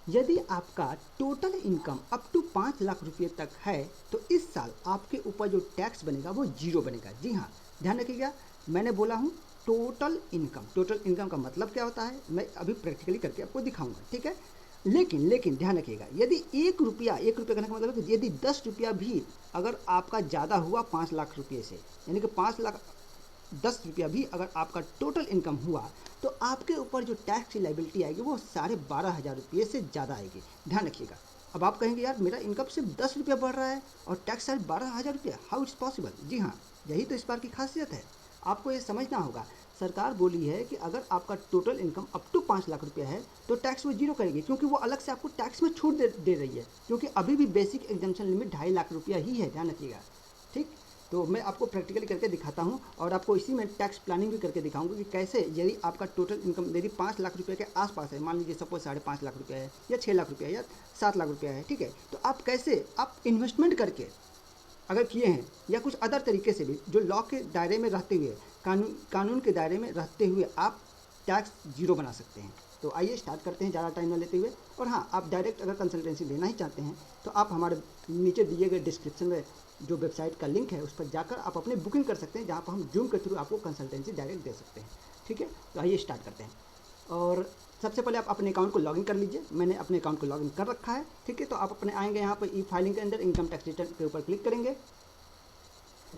यदि आपका total income up to 5 lakh रुपये तक है तो इस साल आपके ऊपर जो टैक्स बनेगा वो जीरो बनेगा। जी हाँ, ध्यान रखिएगा, मैंने बोला हूँ टोटल इनकम। टोटल इनकम का मतलब क्या होता है मैं अभी प्रैक्टिकली करके आपको दिखाऊंगा, ठीक है। लेकिन ध्यान रखिएगा, यदि एक रुपया कहने का मतलब है कि यदि 10 रुपया भी अगर आपका ज़्यादा हुआ 5 लाख रुपये से, यानी कि 5 लाख 10 रुपया भी अगर आपका टोटल इनकम हुआ तो आपके ऊपर जो टैक्स की लाइबिलिटी आएगी वो 12,500 रुपये से ज़्यादा आएगी। ध्यान रखिएगा। अब आप कहेंगे यार मेरा इनकम सिर्फ 10 रुपया बढ़ रहा है और टैक्स 12,500 रुपया, हाउ इट्स पॉसिबल। जी हाँ, यही तो इस बार की खासियत है। आपको ये समझना होगा, सरकार बोली है कि अगर आपका total income up to 5 lakh रुपया है तो टैक्स वो जीरो करेगी, क्योंकि वो अलग से आपको टैक्स में छूट दे रही है, क्योंकि अभी भी बेसिक एग्जाम्पशन लिमिट 2.5 लाख रुपया ही है। ध्यान रखिएगा, ठीक। तो मैं आपको प्रैक्टिकली करके दिखाता हूँ और आपको इसी में टैक्स प्लानिंग भी करके दिखाऊंगा कि कैसे यदि आपका टोटल इनकम यदि 5 लाख रुपये के आसपास है, मान लीजिए सपोज 5.5 लाख रुपया है या 6 लाख रुपया है या 7 लाख रुपया है, ठीक है, तो आप कैसे आप इन्वेस्टमेंट करके अगर किए हैं या कुछ अदर तरीके से भी जो लॉ के दायरे में रहते हुए कानून के दायरे में रहते हुए आप टैक्स जीरो बना सकते हैं। तो आइए स्टार्ट करते हैं ज़्यादा टाइम न लेते हुए। और हाँ, आप डायरेक्ट अगर कंसल्टेंसी लेना ही चाहते हैं तो आप हमारे नीचे दिए गए डिस्क्रिप्शन में जो वेबसाइट का लिंक है उस पर जाकर आप अपने बुकिंग कर सकते हैं, जहाँ पर हम जूम के थ्रू आपको कंसल्टेंसी डायरेक्ट दे सकते हैं, ठीक है। तो आइए स्टार्ट करते हैं। और सबसे पहले आप अपने अकाउंट को लॉगिन कर लीजिए। मैंने अपने अकाउंट को लॉगिन कर रखा है, ठीक है। तो आप अपने आएंगे यहाँ पर ई फाइलिंग के अंदर इनकम टैक्स रिटर्न के ऊपर क्लिक करेंगे।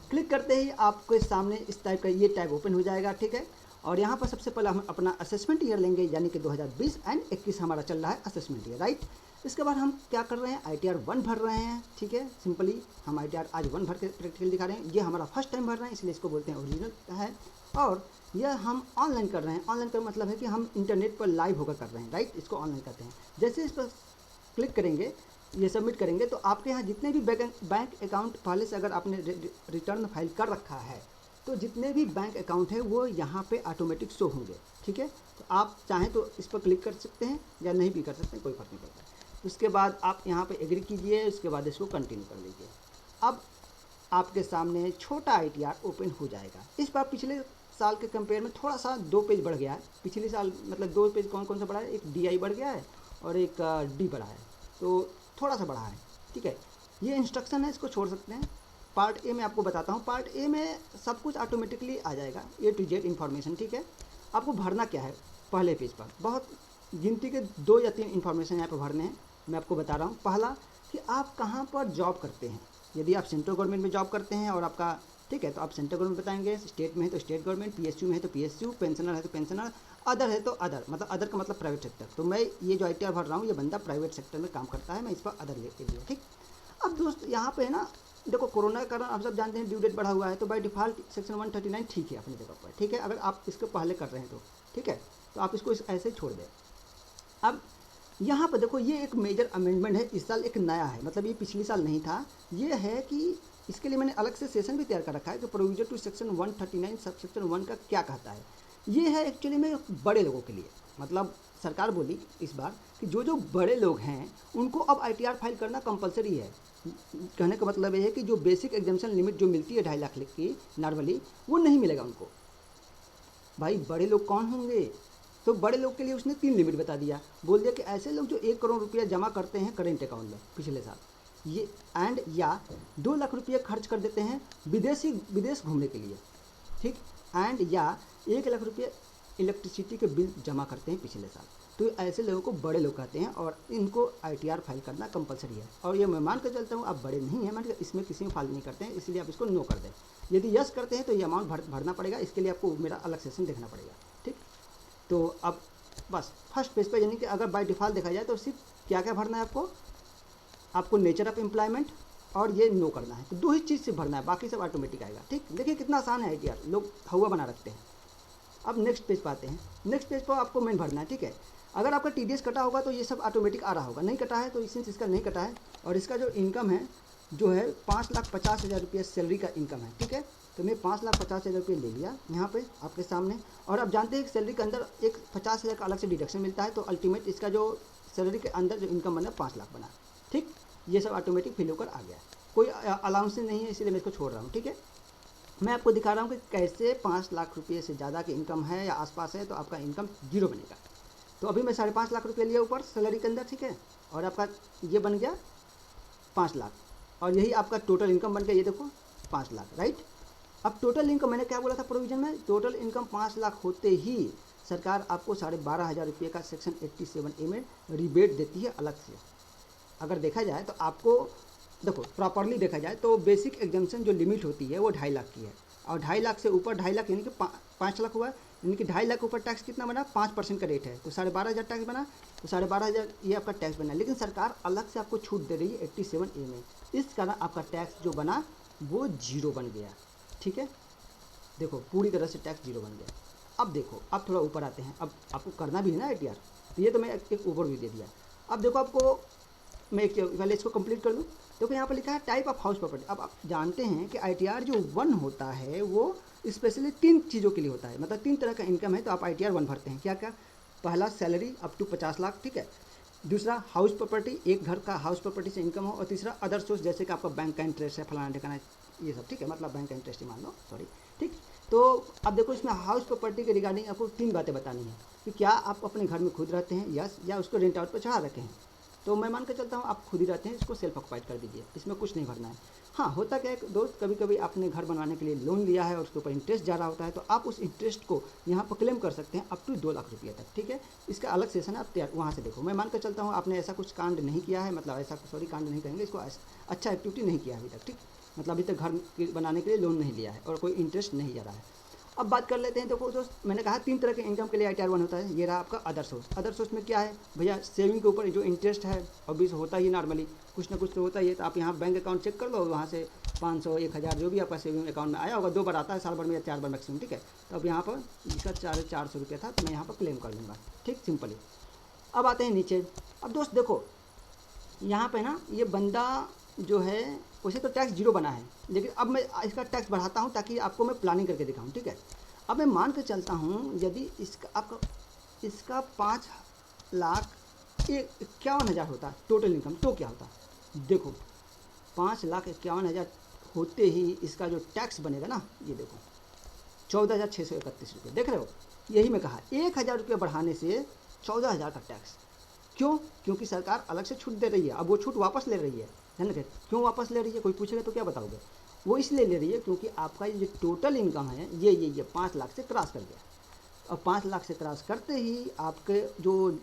क्लिक करते ही आपके सामने इस टाइप का ये टैब ओपन हो जाएगा, ठीक है। और यहाँ पर सबसे पहले हम अपना असेसमेंट ईयर लेंगे, यानी कि 2020 एंड 21 हमारा चल रहा है असेसमेंट ईयर, राइट। इसके बाद हम क्या कर रहे हैं, ITR 1 भर रहे हैं, ठीक है। सिंपली हम ITR आज 1 भर के प्रैक्टिकल दिखा रहे हैं। ये हमारा फर्स्ट टाइम भर रहे हैं इसलिए इसको बोलते हैं ओरिजिनल है। और यह हम ऑनलाइन कर रहे हैं। ऑनलाइन का मतलब है कि हम इंटरनेट पर लाइव होकर कर रहे हैं, राइट। इसको ऑनलाइन करते हैं। जैसे इस पर क्लिक करेंगे, ये सबमिट करेंगे, तो आपके यहाँ जितने भी बैंक अकाउंट पहले से अगर आपने रिटर्न फाइल कर रखा है तो जितने भी बैंक अकाउंट है वो यहाँ पे ऑटोमेटिक शो होंगे, ठीक है। तो आप चाहें तो इस पर क्लिक कर सकते हैं या नहीं भी कर सकते हैं, कोई फर्क नहीं पड़ता। उसके बाद आप यहाँ पे एग्री कीजिए, उसके बाद इसको कंटिन्यू कर लीजिए। अब आपके सामने छोटा ITR ओपन हो जाएगा। इस बार पिछले साल के कंपेयर में थोड़ा सा 2 पेज बढ़ गया है। पिछले साल मतलब 2 पेज कौन कौन सा बढ़ा है, एक DI बढ़ गया है और एक D बढ़ा है, तो थोड़ा सा बढ़ा है, ठीक है। ये इंस्ट्रक्शन है, इसको छोड़ सकते हैं। पार्ट ए में आपको बताता हूँ। पार्ट ए में सब कुछ ऑटोमेटिकली आ जाएगा, A to Z इन्फॉर्मेशन, ठीक है। आपको भरना क्या है, पहले पेज पर बहुत गिनती के 2 या 3 इन्फॉर्मेशन यहाँ पर भरने हैं। मैं आपको बता रहा हूँ। पहला कि आप कहाँ पर जॉब करते हैं। यदि आप सेंट्रल गवर्नमेंट में जॉब करते हैं और आपका, ठीक है, तो आप सेंट्रल गवर्नमेंट बताएंगे, स्टेट में है तो स्टेट गवर्नमेंट, PSU में है तो PSU, पेंशनर है तो पेंशनर, अदर है तो अदर, मतलब अदर का मतलब प्राइवेट सेक्टर। तो मैं ये जो ITR भर रहा हूँ ये बंदा प्राइवेट सेक्टर में काम करता है, मैं इस पर अदर लेके लिया, ठीक। अब दोस्त यहाँ पे है ना, देखो कोरोना के कारण आप सब जानते हैं ड्यू डेट बढ़ा हुआ है, तो बाय डिफ़ॉल्ट सेक्शन 139 ठीक है अपनी जगह पर, ठीक है। अगर आप इसके पहले कर रहे हैं तो ठीक है, तो आप इसको ऐसे छोड़ दें। अब यहाँ पर देखो ये एक मेजर अमेंडमेंट है, इस साल एक नया है, मतलब ये पिछले साल नहीं था। ये है कि इसके लिए मैंने अलग से सेशन भी तैयार कर रखा है कि provision to section 139 sub section 1 का क्या कहता है। ये है एक्चुअली में बड़े लोगों के लिए, मतलब सरकार बोली इस बार कि जो बड़े लोग हैं उनको अब ITR फाइल करना कंपलसरी है। कहने का मतलब ये है कि जो बेसिक एग्जाम्पशन लिमिट जो मिलती है 2.5 लाख की नॉर्मली, वो नहीं मिलेगा उनको। भाई बड़े लोग कौन होंगे, तो बड़े लोग के लिए उसने 3 लिमिट बता दिया। बोल दिया कि ऐसे लोग जो 1 करोड़ रुपया जमा करते हैं करेंट अकाउंट में पिछले साल, ये एंड या 2 लाख रुपये खर्च कर देते हैं विदेश घूमने के लिए, ठीक, एंड या 1 लाख रुपये इलेक्ट्रिसिटी के बिल जमा करते हैं पिछले साल, तो ऐसे लोगों को बड़े लोग कहते हैं और इनको ITR फाइल करना कंपलसरी है। और ये मैं मान कर चलता हूँ आप बड़े नहीं हैं, मान इसमें किसी में फाइल नहीं करते हैं, इसलिए आप इसको नो कर दें। यदि यस करते हैं तो ये अमाउंट भरना पड़ेगा, इसके लिए आपको मेरा अलग सेशन देखना पड़ेगा, ठीक। तो अब बस फर्स्ट पेज पे, यानी कि अगर बाय डिफ़ॉल्ट देखा जाए तो सिर्फ क्या क्या भरना है आपको नेचर ऑफ एम्प्लॉयमेंट और ये नो करना है, तो 2 ही चीज़ से भरना है, बाकी सब ऑटोमेटिक आएगा, ठीक। देखिए कितना आसान है ITR, लोग हवा बना रखते हैं। अब नेक्स्ट पेज पर आते हैं। नेक्स्ट पेज पर आपको मेन भरना है, ठीक है। अगर आपका TDS कटा होगा तो ये सब ऑटोमेटिक आ रहा होगा, नहीं कटा है तो इसका नहीं कटा है। और इसका जो इनकम है जो है 5,50,000 रुपये सैलरी का इनकम है, ठीक है। तो मैं 5,50,000 रुपये ले लिया यहाँ पे आपके सामने। और आप जानते हैं कि सैलरी के अंदर एक 50,000 का अलग से डिडक्शन मिलता है, तो अल्टीमेट इसका जो सैलरी के अंदर जो इनकम बना 5 लाख बना, ठीक। ये सब ऑटोमेटिक फिल होकर आ गया, कोई अलाउंस नहीं है, इसलिए मैं इसको छोड़ रहा हूँ, ठीक है। मैं आपको दिखा रहा हूँ कि कैसे 5 लाख रुपये से ज़्यादा की इनकम है या आसपास है तो आपका इनकम जीरो बनेगा। तो अभी मैं 5.5 लाख रुपये लिया ऊपर सैलरी के अंदर, ठीक है, और आपका ये बन गया 5 लाख, और यही आपका टोटल इनकम बन गया, ये देखो 5 लाख, राइट। अब टोटल इनकम मैंने क्या बोला था प्रोविजन में, टोटल इनकम 5 लाख होते ही सरकार आपको 12,500 रुपये का सेक्शन 87A में रिबेट देती है अलग से। अगर देखा जाए तो आपको देखो प्रॉपरली देखा जाए तो बेसिक एग्जाम्पशन जो लिमिट होती है वो 2.5 लाख की है, और 2.5 लाख से ऊपर 2.5 लाख यानी कि 5 लाख हुआ, यानी कि 2.5 लाख ऊपर टैक्स कितना बना, 5% का रेट है, तो 12,500 टैक्स बना, तो 12,500 ये आपका टैक्स बना। लेकिन सरकार अलग से आपको छूट दे रही है 87A में, इस कारण आपका टैक्स जो बना वो 0 बन गया, ठीक है। देखो पूरी तरह से टैक्स 0 बन गया। अब देखो अब थोड़ा ऊपर आते हैं, अब आपको करना भी है ना ITR, तो ये तो मैं एक ओवरव्यू दे दिया। अब देखो आपको मैं एक पहले इसको कंप्लीट कर दूँ। देखो यहाँ पर लिखा है टाइप ऑफ हाउस प्रॉपर्टी। अब आप जानते हैं कि ITR जो 1 होता है वो स्पेशली 3 चीज़ों के लिए होता है, मतलब 3 तरह का इनकम है, तो आप ITR 1 भरते हैं। क्या क्या? पहला सैलरी अप टू 50 लाख, ठीक है। दूसरा हाउस प्रॉपर्टी, एक घर का हाउस प्रॉपर्टी से इनकम हो, और तीसरा अदर सोर्स, जैसे कि आपका बैंक का इंटरेस्ट है, फलाना ठिकाना, ये सब, ठीक है, मतलब बैंक का इंटरेस्ट ही मान लो, सॉरी, ठीक। तो अब देखो इसमें हाउस प्रॉपर्टी के रिगार्डिंग आपको 3 बातें बतानी है कि क्या आप अपने घर में खुद रहते हैं, यस, या उसको रेंट आउट पर चढ़ा रखे हैं। तो मैं मान कर चलता हूँ आप खुद ही रहते हैं, इसको सेल्फ ऑक्युपाइड कर दीजिए, इसमें कुछ नहीं भरना है। हाँ, होता क्या है दोस्त, कभी कभी आपने घर बनवाने के लिए लोन लिया है और उसके ऊपर इंटरेस्ट जा रहा होता है, तो आप उस इंटरेस्ट को यहाँ पर क्लेम कर सकते हैं अप टू 2 लाख रुपये तक, ठीक है। इसका अलग सेशन है, आप तैयार वहाँ से देखो। मैं मान कर चलता हूँ आपने ऐसा कुछ कांड नहीं किया है, मतलब ऐसा सॉरी कांड नहीं कहेंगे इसको, अच्छा एक्टिविटी नहीं किया अभी तक, ठीक, मतलब अभी तक घर बनाने के लिए लोन नहीं लिया है और कोई इंटरेस्ट नहीं जा रहा है। अब बात कर लेते हैं। देखो दोस्त, मैंने कहा 3 तरह के इनकम के लिए ITR 1 होता है। ये रहा आपका अदर सोर्स। अदर सोर्स में क्या है भैया, सेविंग के ऊपर जो इंटरेस्ट है ऑब्वियस होता ही, नॉर्मली कुछ ना कुछ तो होता ही है। तो आप यहाँ बैंक अकाउंट चेक कर लो, वहाँ से 500 1000 जो भी आपका सेविंग अकाउंट में आया होगा, 2 बार आता है साल भर में या 4 बार मैक्सिमम, ठीक है। तो अब यहाँ पर इसका 400 रुपया था, तो मैं यहाँ पर क्लेम कर लूँगा, ठीक, सिंपली। अब आते हैं नीचे। अब दोस्त देखो यहाँ पे ना ये बंदा जो है वैसे तो टैक्स 0 बना है, लेकिन अब मैं इसका टैक्स बढ़ाता हूँ ताकि आपको मैं प्लानिंग करके दिखाऊँ, ठीक है। अब मैं मान कर चलता हूँ यदि इसका 5,51,000 होता टोटल इनकम, तो क्या होता। देखो 5,51,000 होते ही इसका जो टैक्स बनेगा ना, ये देखो 14,631 रुपये, देख रहे हो। यही मैं कहा 1,000 रुपये बढ़ाने से 14,000 का टैक्स। क्यों? क्योंकि सरकार अलग से छूट दे रही है, अब वो छूट वापस ले रही है ना। क्यों वापस ले रही है, कोई पूछेगा तो क्या बताओगे। वो इसलिए ले रही है क्योंकि आपका ये जो टोटल इनकम है ये 5 लाख से क्रॉस कर गया, और 5 लाख से क्रॉस करते ही आपके जो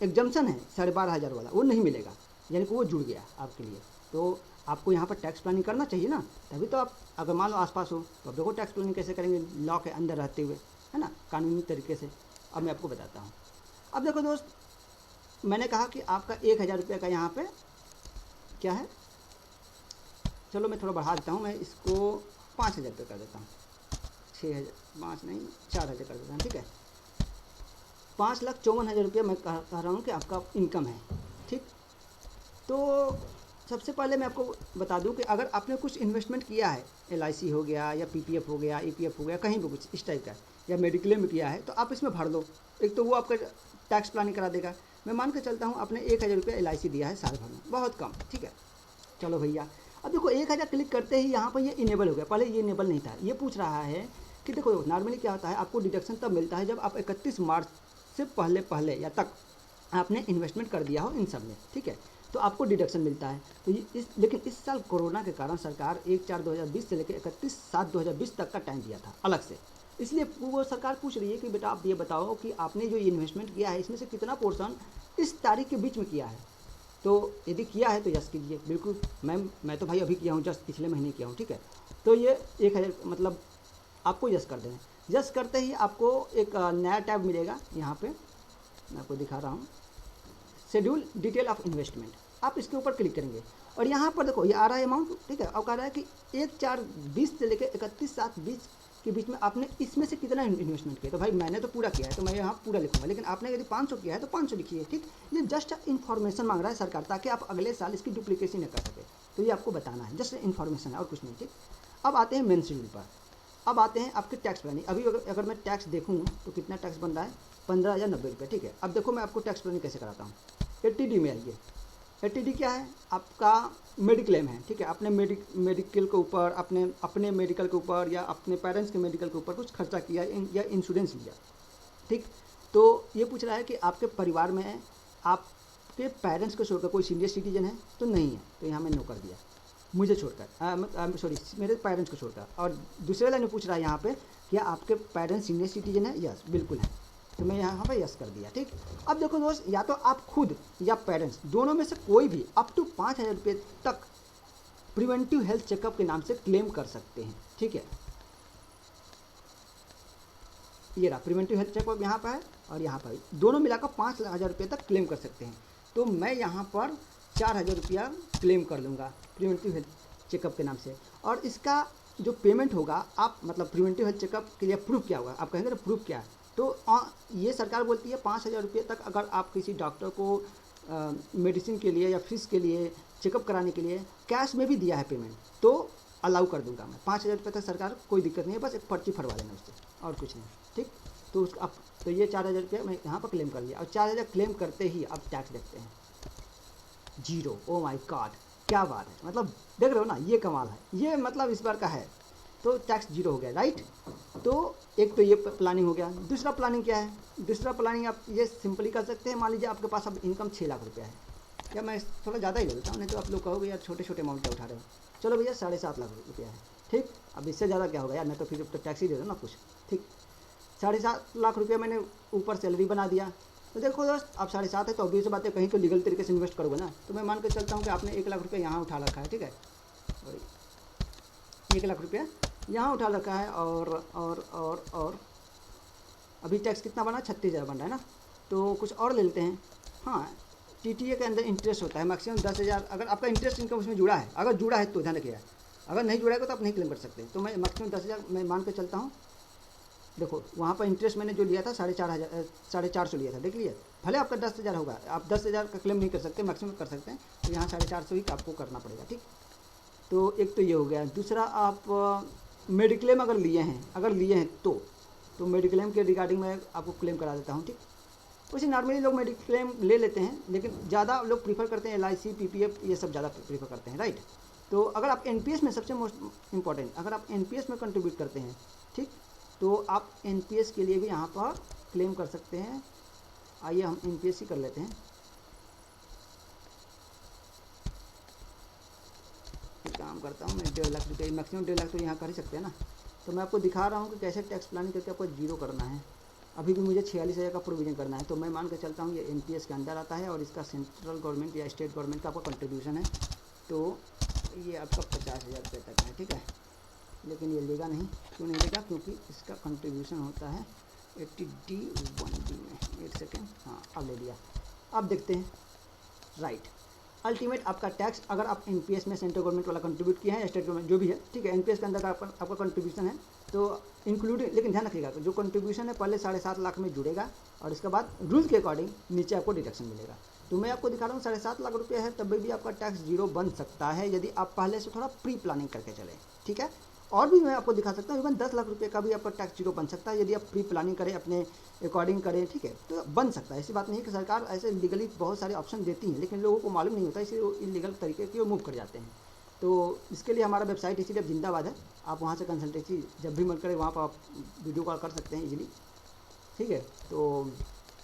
एग्जम्पशन है 12,500 वाला वो नहीं मिलेगा, यानी कि वो जुड़ गया आपके लिए। तो आपको यहाँ पर टैक्स प्लानिंग करना चाहिए ना, तभी तो आप अगर मान लो आसपास हो तो अब देखो टैक्स प्लानिंग कैसे करेंगे, लॉ के अंदर रहते हुए, है ना, कानूनी तरीके से। अब मैं आपको बताता हूँ। अब देखो दोस्त, मैंने कहा कि आपका 1,000 रुपये का यहाँ पे क्या है, चलो मैं थोड़ा बढ़ा देता हूँ, मैं इसको 5,000 रुपये कर देता हूँ, 6,000, 5 नहीं 4,000 कर देता हूँ, ठीक है। 5,54,000 रुपये मैं कह रहा हूँ कि आपका इनकम है, ठीक। तो सबसे पहले मैं आपको बता दूं कि अगर आपने कुछ इन्वेस्टमेंट किया है, LIC हो गया या PPF हो गया, EPF हो गया, कहीं भी कुछ इस टाइप का, या मेडिक्लेम में किया है, तो आप इसमें भर दो। एक तो वो आपका टैक्स प्लानिंग करा देगा। मैं मान के चलता हूँ आपने 1,000 रुपये LIC दिया है साल भर में, बहुत कम, ठीक है। चलो भैया, अब देखो 1,000 क्लिक करते ही यहाँ पर ये इनेबल हो गया, पहले ये इनेबल नहीं था। ये पूछ रहा है कि देखो नॉर्मली क्या होता है, आपको डिडक्शन तब मिलता है जब आप 31 मार्च से पहले या तक आपने इन्वेस्टमेंट कर दिया हो इन सब में, ठीक है, तो आपको डिडक्शन मिलता है। तो लेकिन इस साल कोरोना के कारण सरकार 1/4/2020 से लेकर 31/7/2020 तक का टाइम दिया था अलग से, इसलिए वो सरकार पूछ रही है कि बेटा आप ये बताओ कि आपने जो इन्वेस्टमेंट किया है इसमें से कितना पोर्शन इस तारीख के बीच में किया है। तो यदि किया है तो यस कीजिए, बिल्कुल। मैं तो भाई अभी किया हूँ, जस्ट पिछले महीने किया हूँ, ठीक है। तो ये 1,000 मतलब आपको यस कर देना। यस करते ही आपको एक नया टैब मिलेगा, यहाँ पे मैं आपको दिखा रहा हूँ, शेड्यूल डिटेल ऑफ इन्वेस्टमेंट। आप इसके ऊपर क्लिक करेंगे और यहाँ पर देखो ये आ रहा है अमाउंट, ठीक है। अब कह रहा है कि 1/4/20 से लेकर 31/7/20 के बीच में आपने इसमें से कितना इन्वेस्टमेंट किया। तो भाई मैंने तो पूरा किया है तो मैं यहाँ पूरा लिखूंगा, लेकिन आपने यदि 500 किया है तो 500 लिखिए, ठीक। ये जस्ट इन्फॉर्मेशन मांग रहा है सरकार, ताकि आप अगले साल इसकी डुप्लीकेशन न कर सके। तो ये आपको बताना है, जस्ट इन्फॉर्मेशन है और कुछ नहीं, ठीक। अब आते हैं मेन शेड्यूल पर। अब आते हैं आपके टैक्स प्लानिंग। अभी अगर मैं टैक्स देखूँ तो कितना टैक्स बन रहा है, 15,090 रुपये, ठीक है। अब देखो मैं आपको टैक्स प्लानिंग कैसे कराता हूँ। ATD में आइए। ATD क्या है, आपका मेडिक्लेम है, ठीक है। अपने मेडिकल के ऊपर, अपने मेडिकल के ऊपर या अपने पेरेंट्स के मेडिकल के ऊपर कुछ खर्चा किया या इंश्योरेंस लिया, ठीक। तो ये पूछ रहा है कि आपके परिवार में आपके पेरेंट्स को छोड़कर कोई सीनियर सिटीजन है, तो नहीं है, तो यहाँ मैं नो कर दिया, मुझे छोड़कर, सॉरी मेरे पेरेंट्स को छोड़कर। और दूसरे लाइन में पूछ रहा है यहाँ पे क्या आपके पेरेंट्स सीनियर सिटीजन है, यस बिल्कुल है, तो मैं यहाँ पे यस कर दिया। ठीक, अब देखो दोस्त, या तो आप खुद या पेरेंट्स दोनों में से कोई भी अप टू 5,000 रुपये तक प्रिवेंटिव हेल्थ चेकअप के नाम से क्लेम कर सकते हैं। ठीक है, ये रहा प्रिवेंटिव हेल्थ चेकअप यहाँ पर है और यहाँ पर दोनों मिलाकर 5,000 रुपये तक क्लेम कर सकते हैं। तो मैं यहाँ पर 4,000 रुपया क्लेम कर लूँगा प्रिवेंटिव हेल्थ चेकअप के नाम से। और इसका जो पेमेंट होगा, आप मतलब प्रिवेंटिव हेल्थ चेकअप के लिए प्रूफ क्या होगा, आप कहेंगे ना प्रूफ क्या है, तो ये सरकार बोलती है 5,000 रुपये तक अगर आप किसी डॉक्टर को मेडिसिन के लिए या फीस के लिए चेकअप कराने के लिए कैश में भी दिया है पेमेंट, तो अलाउ कर दूंगा मैं 5,000 रुपये तक। सरकार कोई दिक्कत नहीं है, बस एक पर्ची फरवा लेना उससे और कुछ नहीं। ठीक, तो उसका अब तो ये 4,000 रुपये मैं यहाँ पर क्लेम कर लिया और 4,000 क्लेम करते ही अब टैक्स देखते हैं, 0। ओ माय गॉड, क्या बात है, मतलब देख रहे हो ना, ये कमाल है, ये मतलब इस बार का है, तो टैक्स 0 हो गया, राइट। तो एक तो ये प्लानिंग हो गया। दूसरा प्लानिंग क्या है, दूसरा प्लानिंग आप ये सिंपली कर सकते हैं। मान लीजिए आपके पास अब इनकम 6 लाख रुपया है, या मैं थोड़ा ज़्यादा ही ले लेता हूँ, नहीं तो आप लोग कहोगे यार छोटे छोटे अमाउंट क्या उठा रहे हो। चलो भैया 7.5 लाख रुपया है। ठीक, अब इससे ज़्यादा क्या होगा यार, मैं तो फिर तो टैक्स ही दे दूँ ना कुछ। ठीक, 7.5 लाख रुपया मैंने ऊपर सैलरी बना दिया। तो देखो दोस्त, अब 7.5 है तो ऑब्वियस बात है कहीं तो लीगल तरीके से इन्वेस्ट करोगे ना। तो मैं मान के चलता हूँ कि आपने 1 लाख रुपया यहाँ उठा रखा है, ठीक है, और 1 लाख रुपया यहाँ उठा रखा है, और अभी टैक्स कितना बना, 36,000 बन रहा है ना। तो कुछ और ले लेते हैं। हाँ, टीटीए के अंदर इंटरेस्ट होता है मैक्सिमम 10,000, अगर आपका इंटरेस्ट इनकम उसमें जुड़ा है, अगर जुड़ा है तो ध्यान रखिएगा, अगर नहीं जुड़ा है तो आप नहीं क्लेम कर सकते। तो मैं मैक्सिमम 10,000 मैं मान के चलता हूँ। देखो वहाँ पर इंटरेस्ट मैंने जो लिया था 450 लिया था, देख लिया, भले आपका 10,000 होगा, आप 10,000 का क्लेम नहीं कर सकते, मैक्सिमम कर सकते हैं, तो यहाँ 450 ही आपको करना पड़ेगा। ठीक, तो एक तो ये हो गया। दूसरा, आप मेडिक्लेम अगर लिए हैं तो मेडिक्लेम के रिगार्डिंग मैं आपको क्लेम करा देता हूँ। ठीक, वैसे नॉर्मली लोग मेडिक्लेम ले लेते हैं, लेकिन ज़्यादा लोग प्रीफर करते हैं LIC, PPF, ये सब ज़्यादा प्रीफर करते हैं, राइट। तो अगर आप NPS में, सबसे मोस्ट इम्पॉर्टेंट, अगर आप NPS में कंट्रीब्यूट करते हैं, ठीक, तो आप NPS के लिए भी यहाँ पर क्लेम कर सकते हैं। आइए हम NPS ही कर लेते हैं। एक काम करता हूँ मैं, 1.5 लाख रुपये, मैक्सिमम 1.5 लाख तो यहाँ कर ही सकते हैं ना। तो मैं आपको दिखा रहा हूँ कि कैसे टैक्स प्लानिंग करके आपको 0 करना है। अभी भी मुझे 46,000 का प्रोविज़न करना है, तो मैं मान के चलता हूँ ये NPS के अंदर आता है और इसका सेंट्रल गवर्नमेंट या स्टेट गवर्नमेंट का आपका कंट्रीब्यूशन है, तो ये आपका 50,000 रुपये तक है। ठीक है, लेकिन ये लेगा नहीं, क्यों नहीं लेगा, क्योंकि इसका कंट्रीब्यूशन होता है 80D1D में। 1 सेकेंड, हाँ अब ले लिया। अब देखते हैं, राइट, अल्टीमेट आपका टैक्स, अगर आप NPS में सेंट्रल गवर्नमेंट वाला कंट्रीब्यूट किया है, स्टेट गवर्नमेंट जो भी है, ठीक है, NPS के अंदर आपका कंट्रीब्यूशन है, तो इंक्लूडिंग, लेकिन ध्यान रखिएगा जो कंट्रीब्यूशन है पहले 7.5 लाख में जुड़ेगा और इसके बाद रूल के अकॉर्डिंग नीचे आपको डिडक्शन मिलेगा। तो मैं आपको दिखा रहा हूँ 7.5 लाख रुपया है, तब भी आपका टैक्स 0 बन सकता है यदि आप पहले से थोड़ा प्री प्लानिंग करके चले। ठीक है, और भी मैं आपको दिखा सकता हूँ, इवन 10 लाख रुपये का भी आपका टैक्स 0 बन सकता है यदि आप प्री प्लानिंग करें, अपने अकॉर्डिंग करें। ठीक है, तो बन सकता है, ऐसी बात नहीं है कि सरकार ऐसे लीगली बहुत सारे ऑप्शन देती है, लेकिन लोगों को मालूम नहीं होता, इसलिए वो इलीगल तरीके की वो मूव कर जाते हैं। तो इसके लिए हमारा वेबसाइट इसीलिए जिंदाबाद है, आप वहाँ से कंसल्टेंसी जब भी मन करे वहाँ पर आप वीडियो कॉल कर सकते हैं इजीली। ठीक है, तो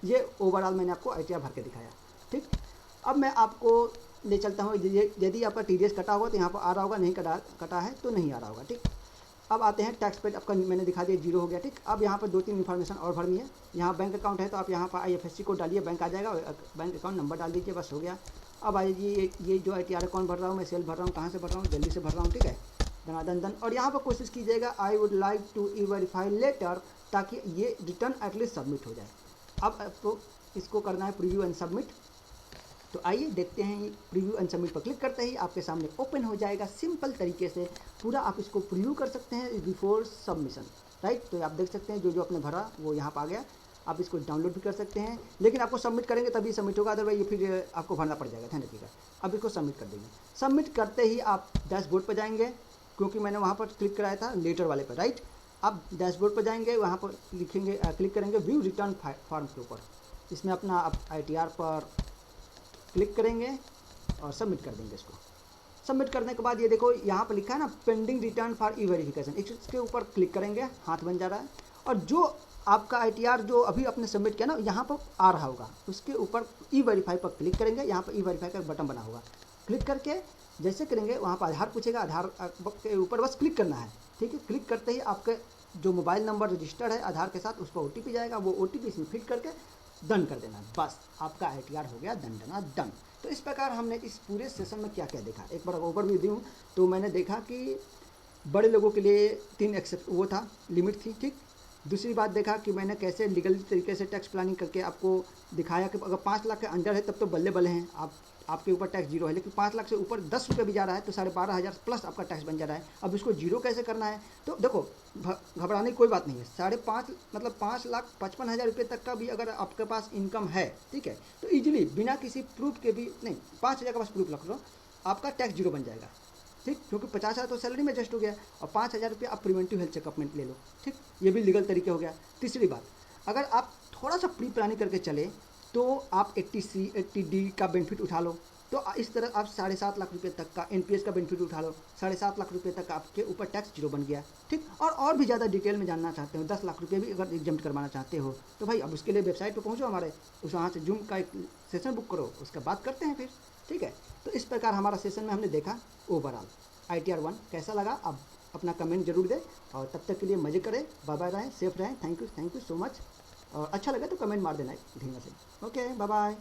ये ओवरऑल मैंने आपको ITR भर के दिखाया। ठीक, अब मैं आपको ले चलता हूँ, यदि आपका TDS कटा होगा तो यहाँ पर आ रहा होगा, नहीं कटा है तो नहीं आ रहा होगा। ठीक, अब आते हैं टैक्स पेड, आपका मैंने दिखा दिया 0 हो गया। ठीक, अब यहाँ पर 2-3 इन्फॉर्मेशन और भरनी है। यहाँ बैंक अकाउंट है तो आप यहाँ पर IFSC कोड डालिए, बैंक आ जाएगा, बैंक अकाउंट नंबर डाल दीजिए, बस हो गया। अब आइए, ये जो ITR अकाउंट भर रहा हूँ मैं, सेल भर रहा हूँ, कहाँ से भर रहा हूँ, दिल्ली से भर रहा हूँ। ठीक है, धनाधन, और यहाँ पर कोशिश कीजिएगा I would like to e verify later, ताकि ये रिटर्न एटलीस्ट सबमिट हो जाए। अब आपको इसको करना है प्रीव्यू एंड सबमिट। तो आइए देखते हैं, प्रीव्यू एंड सबमिट पर क्लिक करते ही आपके सामने ओपन हो जाएगा सिंपल तरीके से पूरा। आप इसको प्रीव्यू कर सकते हैं बिफोर सबमिशन, राइट। तो आप देख सकते हैं जो जो आपने भरा वो यहाँ पर आ गया। आप इसको डाउनलोड भी कर सकते हैं, लेकिन आपको सबमिट करेंगे तभी सबमिट होगा, अदरवाइज ये फिर आपको भरना पड़ जाएगा, ध्यान रखिएगा। अब इसको सबमिट कर देंगे। सबमिट करते ही आप डैशबोर्ड पर जाएंगे, क्योंकि मैंने वहाँ पर क्लिक कराया था लेटर वाले पर, राइट। अब डैशबोर्ड पर जाएंगे, वहाँ पर लिखेंगे, क्लिक करेंगे व्यू रिटर्न फॉर्म के ऊपर, इसमें अपना आप ITR पर क्लिक करेंगे और सबमिट कर देंगे इसको। सबमिट करने के बाद ये देखो यहाँ पर लिखा है ना pending return for E verification, इसके ऊपर क्लिक करेंगे, हाथ बन जा रहा है। और जो आपका ITR जो अभी आपने सबमिट किया ना, यहाँ पर आ रहा होगा, उसके ऊपर ई वेरीफाई पर क्लिक करेंगे। यहाँ पर ई वेरीफाई का बटन बना होगा, क्लिक करके जैसे करेंगे वहाँ पर आधार पूछेगा, आधार के ऊपर बस क्लिक करना है, ठीक है। क्लिक करते ही आपके जो मोबाइल नंबर रजिस्टर्ड है आधार के साथ, उस पर OTP जाएगा, वो OTP इसमें फिट करके डन कर देना, बस आपका ITR हो गया डन। तो इस प्रकार हमने इस पूरे सेशन में क्या क्या देखा, एक बार ओवरव्यू दूँ तो मैंने देखा कि बड़े लोगों के लिए 3 एक्सेप्ट वो था, लिमिट थी, ठीक। दूसरी बात देखा कि मैंने कैसे लीगल तरीके से टैक्स प्लानिंग करके आपको दिखाया कि अगर 5 लाख के अंडर है तब तो बल्ले बल्ले हैं, आपके ऊपर टैक्स जीरो है। लेकिन 5 लाख से ऊपर 10 रुपये भी जा रहा है तो 12,500 प्लस आपका टैक्स बन जा रहा है। अब इसको जीरो कैसे करना है, तो देखो घबराने की कोई बात नहीं है। 5.5 मतलब 5,55,000 रुपये तक का भी अगर आपके पास इनकम है, ठीक है, तो ईजिली बिना किसी प्रूफ के भी, नहीं 5,000 का बस प्रूफ रख लो, आपका टैक्स जीरो बन जाएगा, ठीक। क्योंकि 50,000 तो सैलरी में एडजस्ट हो गया और 5,000 रुपये आप प्रिवेंटिव हेल्थ चेकअप में ले लो, ठीक। ये भी लीगल तरीके हो गया। तीसरी बात, अगर आप थोड़ा सा प्री प्लानिंग करके चले तो आप 80C 80D का बेनिफिट उठा लो, तो इस तरह आप 7.5 लाख रुपये तक का NPS का बेनिफिट उठा लो, 7.5 लाख रुपये तक आपके ऊपर टैक्स जीरो बन गया, ठीक। और भी ज़्यादा डिटेल में जानना चाहते हो, 10 लाख रुपये भी अगर एग्जाम करवाना चाहते हो तो भाई अब उसके लिए वेबसाइट पर पहुँचो हमारे, उस वहाँ से जूम का एक सेशन बुक करो, उसका बात करते हैं फिर, ठीक है। तो इस प्रकार हमारा सेशन में हमने देखा ओवरऑल ITR 1 कैसा लगा। अब अपना कमेंट जरूर दें और तब तक के लिए मज़े करें, बाय बाय रहें, सेफ रहें। Thank you so much. और अच्छा लगे तो कमेंट मार देना धीमे से। Okay, bye bye.